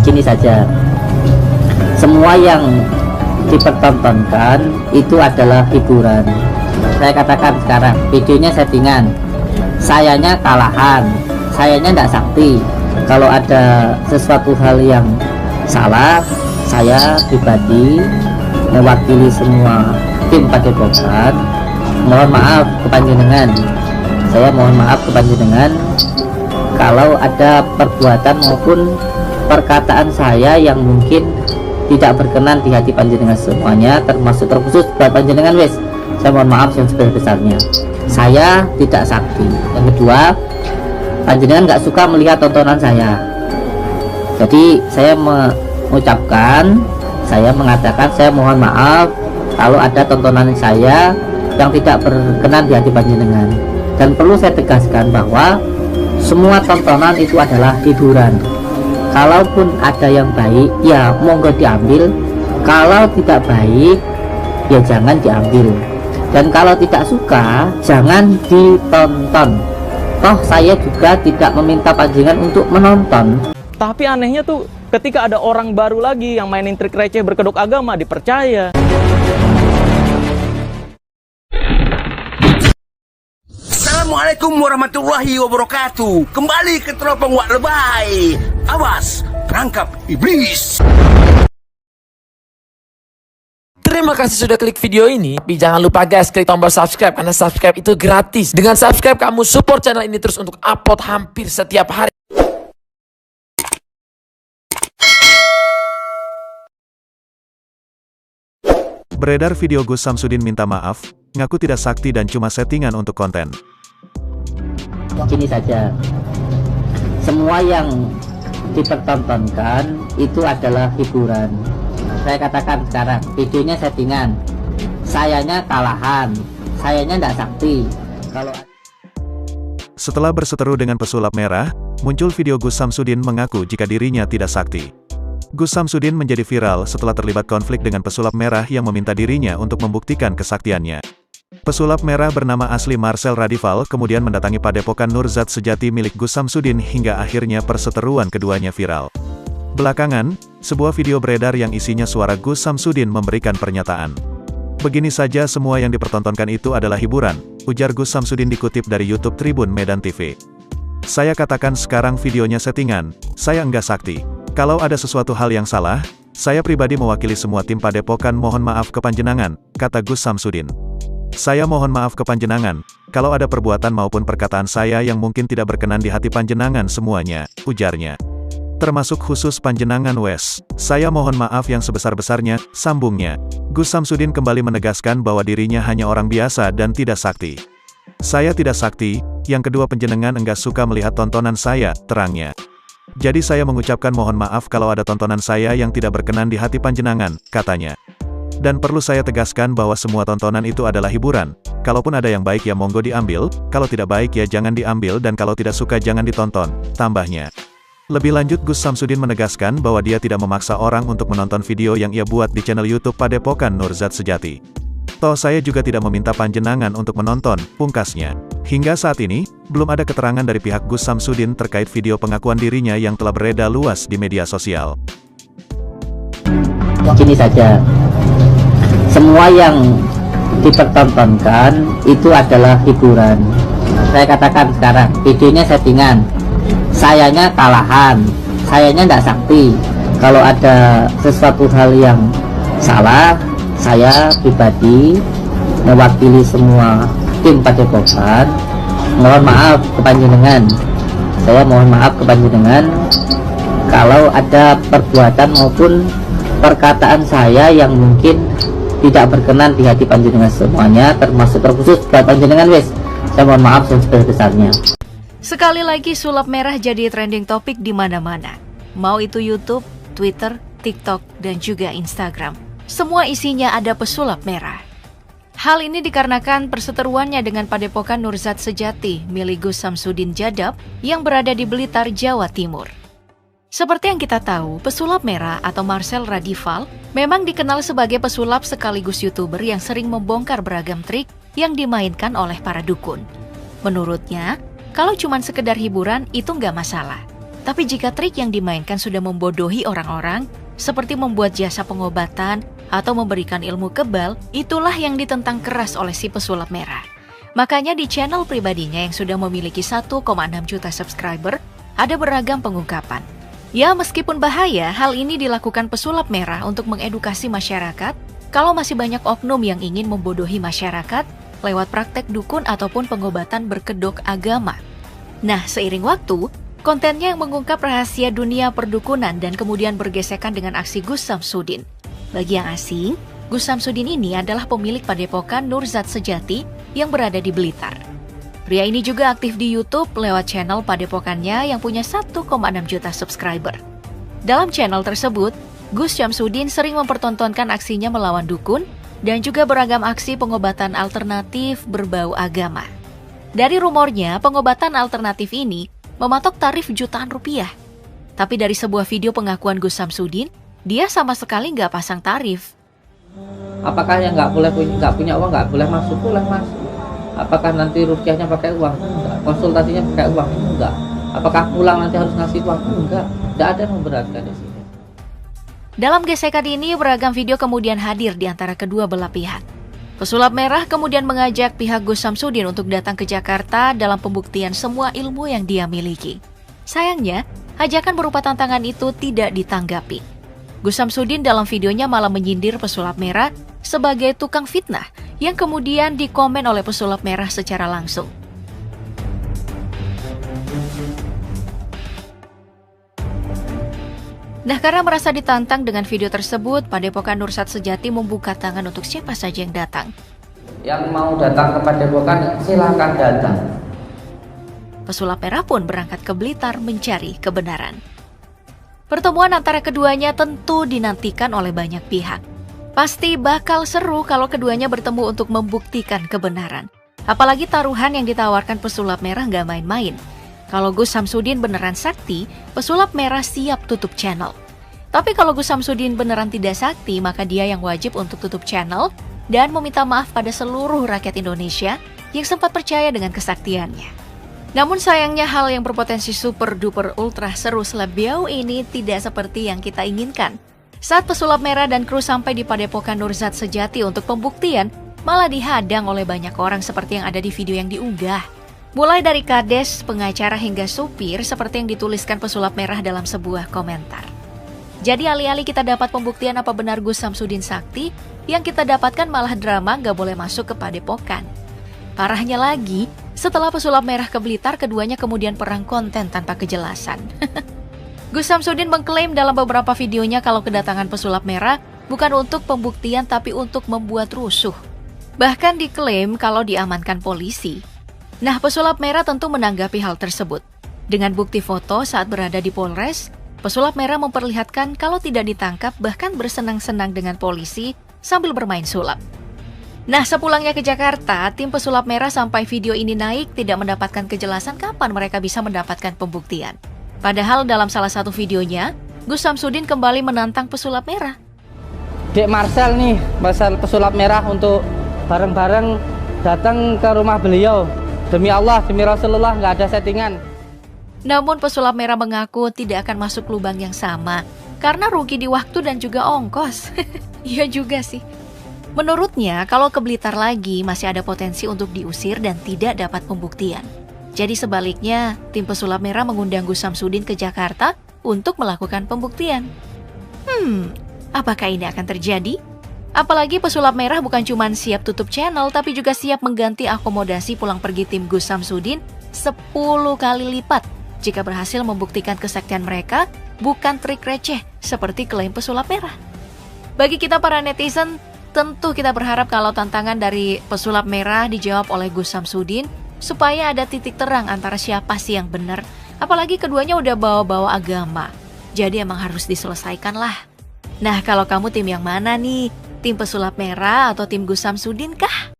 Gini saja, semua yang dipertontonkan itu adalah hiburan. Saya katakan sekarang, videonya settingan, sayanya kalahan, sayanya tidak sakti. Kalau ada sesuatu hal yang salah, saya pribadi mewakili semua tim Padepokan mohon maaf ke panjenengan. Saya mohon maaf ke panjenengan kalau ada perbuatan maupun perkataan saya yang mungkin tidak berkenan di hati panjenengan semuanya, termasuk terkhusus buat panjenengan wes. Saya mohon maaf yang sebesar-besarnya. Saya tidak sakti. Yang kedua, panjenengan nggak suka melihat tontonan saya. Jadi saya mengucapkan, saya mengatakan saya mohon maaf kalau ada tontonan saya yang tidak berkenan di hati panjenengan. Dan perlu saya tegaskan bahwa semua tontonan itu adalah hiburan. Kalaupun ada yang baik, ya monggo diambil. Kalau tidak baik, ya jangan diambil. Dan kalau tidak suka, jangan ditonton. Toh saya juga tidak meminta panjenengan untuk menonton. Tapi anehnya tuh ketika ada orang baru lagi yang mainin trik receh berkedok agama dipercaya. Assalamualaikum warahmatullahi wabarakatuh. Kembali ke Teropong Wak Lebay. Awas, perangkap iblis. Terima kasih sudah klik video ini. Tapi jangan lupa guys, klik tombol subscribe karena subscribe itu gratis. Dengan subscribe kamu support channel ini terus untuk upload hampir setiap hari. Beredar video Gus Samsudin minta maaf, ngaku tidak sakti dan cuma settingan untuk konten. Gini saja, semua yang dipertontonkan itu adalah hiburan. Saya katakan sekarang, videonya settingan, sayanya kalahan, sayanya tidak sakti. Kalau Setelah berseteru dengan pesulap merah, muncul video Gus Samsudin mengaku jika dirinya tidak sakti. Gus Samsudin menjadi viral setelah terlibat konflik dengan pesulap merah yang meminta dirinya untuk membuktikan kesaktiannya. Pesulap merah bernama asli Marcel Radival kemudian mendatangi Padepokan Nurzat Sejati milik Gus Samsudin hingga akhirnya perseteruan keduanya viral. Belakangan, sebuah video beredar yang isinya suara Gus Samsudin memberikan pernyataan. Begini saja semua yang dipertontonkan itu adalah hiburan, ujar Gus Samsudin dikutip dari YouTube Tribun Medan TV. Saya katakan sekarang videonya settingan, saya enggak sakti. Kalau ada sesuatu hal yang salah, saya pribadi mewakili semua tim Padepokan mohon maaf ke panjenengan, kata Gus Samsudin. Saya mohon maaf ke panjenengan, kalau ada perbuatan maupun perkataan saya yang mungkin tidak berkenan di hati panjenengan semuanya, ujarnya. Termasuk khusus panjenengan wes. Saya mohon maaf yang sebesar-besarnya, sambungnya. Gus Samsudin kembali menegaskan bahwa dirinya hanya orang biasa dan tidak sakti. Saya tidak sakti, yang kedua panjenengan enggak suka melihat tontonan saya, terangnya. Jadi saya mengucapkan mohon maaf kalau ada tontonan saya yang tidak berkenan di hati panjenengan, katanya. Dan perlu saya tegaskan bahwa semua tontonan itu adalah hiburan. Kalaupun ada yang baik ya monggo diambil, kalau tidak baik ya jangan diambil dan kalau tidak suka jangan ditonton, tambahnya. Lebih lanjut Gus Samsudin menegaskan bahwa dia tidak memaksa orang untuk menonton video yang ia buat di channel YouTube Padepokan Nurzat Sejati. Toh saya juga tidak meminta panjenengan untuk menonton, pungkasnya. Hingga saat ini, belum ada keterangan dari pihak Gus Samsudin terkait video pengakuan dirinya yang telah beredar luas di media sosial. gini saja, semua yang dipertontonkan itu adalah hiburan. Saya katakan sekarang, videonya settingan, sayanya kalahan, sayanya tidak sakti. Kalau ada sesuatu hal yang salah, saya pribadi mewakili semua tim Padepokan mohon maaf ke panjenengan. Saya mohon maaf ke panjenengan kalau ada perbuatan maupun perkataan saya yang mungkin tidak berkenan di hati panjenengan semuanya, termasuk terkhusus buat panjenengan wes. Saya mohon maaf sebesar-besarnya. Sekali lagi sulap merah jadi trending topik di mana-mana. Mau itu YouTube, Twitter, TikTok, dan juga Instagram. Semua isinya ada pesulap merah. Hal ini dikarenakan perseteruannya dengan Padepokan Nurzat Sejati milik Gus Samsudin Jadab yang berada di Blitar, Jawa Timur. Seperti yang kita tahu, pesulap merah atau Marcel Radival memang dikenal sebagai pesulap sekaligus YouTuber yang sering membongkar beragam trik yang dimainkan oleh para dukun. Menurutnya, kalau cuma sekedar hiburan itu nggak masalah. Tapi jika trik yang dimainkan sudah membodohi orang-orang, seperti membuat jasa pengobatan atau memberikan ilmu kebal, itulah yang ditentang keras oleh si pesulap merah. Makanya di channel pribadinya yang sudah memiliki 1,6 juta subscriber, ada beragam pengungkapan. Ya, meskipun bahaya, hal ini dilakukan pesulap merah untuk mengedukasi masyarakat kalau masih banyak oknum yang ingin membodohi masyarakat lewat praktek dukun ataupun pengobatan berkedok agama. Nah, seiring waktu, kontennya yang mengungkap rahasia dunia perdukunan dan kemudian bergesekan dengan aksi Gus Samsudin. Bagi yang asing, Gus Samsudin ini adalah pemilik padepokan Nurzat Sejati yang berada di Blitar. Pria ini juga aktif di YouTube lewat channel padepokannya yang punya 1,6 juta subscriber. Dalam channel tersebut, Gus Samsudin sering mempertontonkan aksinya melawan dukun dan juga beragam aksi pengobatan alternatif berbau agama. Dari rumornya, pengobatan alternatif ini mematok tarif jutaan rupiah. Tapi dari sebuah video pengakuan Gus Samsudin, dia sama sekali nggak pasang tarif. Apakah yang nggak punya uang nggak boleh masuk? Boleh masuk. Apakah nanti rupiahnya pakai uang? Enggak. Konsultasinya pakai uang? Enggak. Apakah pulang nanti harus ngasih uang? Enggak. Tidak ada yang memberatkan di sini. Dalam gesekan ini, beragam video kemudian hadir di antara kedua belah pihak. Pesulap merah kemudian mengajak pihak Gus Samsudin untuk datang ke Jakarta dalam pembuktian semua ilmu yang dia miliki. Sayangnya, ajakan berupa tantangan itu tidak ditanggapi. Gus Samsudin dalam videonya malah menyindir pesulap merah sebagai tukang fitnah yang kemudian dikomen oleh pesulap merah secara langsung. Nah, karena merasa ditantang dengan video tersebut, Padepokan Nurzat Sejati membuka tangan untuk siapa saja yang datang. Yang mau datang ke Padepokan, silakan datang. Pesulap merah pun berangkat ke Blitar mencari kebenaran. Pertemuan antara keduanya tentu dinantikan oleh banyak pihak. Pasti bakal seru kalau keduanya bertemu untuk membuktikan kebenaran. Apalagi taruhan yang ditawarkan pesulap merah nggak main-main. Kalau Gus Samsudin beneran sakti, pesulap merah siap tutup channel. Tapi kalau Gus Samsudin beneran tidak sakti, maka dia yang wajib untuk tutup channel dan meminta maaf pada seluruh rakyat Indonesia yang sempat percaya dengan kesaktiannya. Namun sayangnya hal yang berpotensi super duper ultra seru selebiau ini tidak seperti yang kita inginkan. Saat pesulap merah dan kru sampai di Padepokan Nurzat Sejati untuk pembuktian, malah dihadang oleh banyak orang seperti yang ada di video yang diunggah. Mulai dari kades, pengacara hingga supir seperti yang dituliskan pesulap merah dalam sebuah komentar. Jadi alih-alih kita dapat pembuktian apa benar Gus Samsudin sakti, yang kita dapatkan malah drama gak boleh masuk ke Padepokan. Parahnya lagi, setelah pesulap merah ke Blitar, keduanya kemudian perang konten tanpa kejelasan. Gus Samsudin mengklaim dalam beberapa videonya kalau kedatangan pesulap merah bukan untuk pembuktian tapi untuk membuat rusuh. Bahkan diklaim kalau diamankan polisi. Nah, pesulap merah tentu menanggapi hal tersebut. Dengan bukti foto saat berada di Polres, pesulap merah memperlihatkan kalau tidak ditangkap bahkan bersenang-senang dengan polisi sambil bermain sulap. Nah, sepulangnya ke Jakarta, tim pesulap merah sampai video ini naik tidak mendapatkan kejelasan kapan mereka bisa mendapatkan pembuktian. Padahal dalam salah satu videonya, Gus Samsudin kembali menantang pesulap merah. Dek Marcel nih, Marcel pesulap merah untuk bareng-bareng datang ke rumah beliau. Demi Allah, demi Rasulullah, nggak ada settingan. Namun pesulap merah mengaku tidak akan masuk lubang yang sama karena rugi di waktu dan juga ongkos. Iya juga sih. Menurutnya, kalau ke Blitar lagi masih ada potensi untuk diusir dan tidak dapat pembuktian. Jadi sebaliknya, tim pesulap merah mengundang Gus Samsudin ke Jakarta untuk melakukan pembuktian. Apakah ini akan terjadi? Apalagi pesulap merah bukan cuma siap tutup channel, tapi juga siap mengganti akomodasi pulang pergi tim Gus Samsudin 10 kali lipat jika berhasil membuktikan kesaktian mereka bukan trik receh seperti klaim pesulap merah. Bagi kita para netizen, tentu kita berharap kalau tantangan dari pesulap merah dijawab oleh Gus Samsudin supaya ada titik terang antara siapa sih yang benar. Apalagi keduanya udah bawa-bawa agama. Jadi emang harus diselesaikan lah. Nah, kalau kamu tim yang mana nih? Tim pesulap merah atau tim Gus Samsudin kah?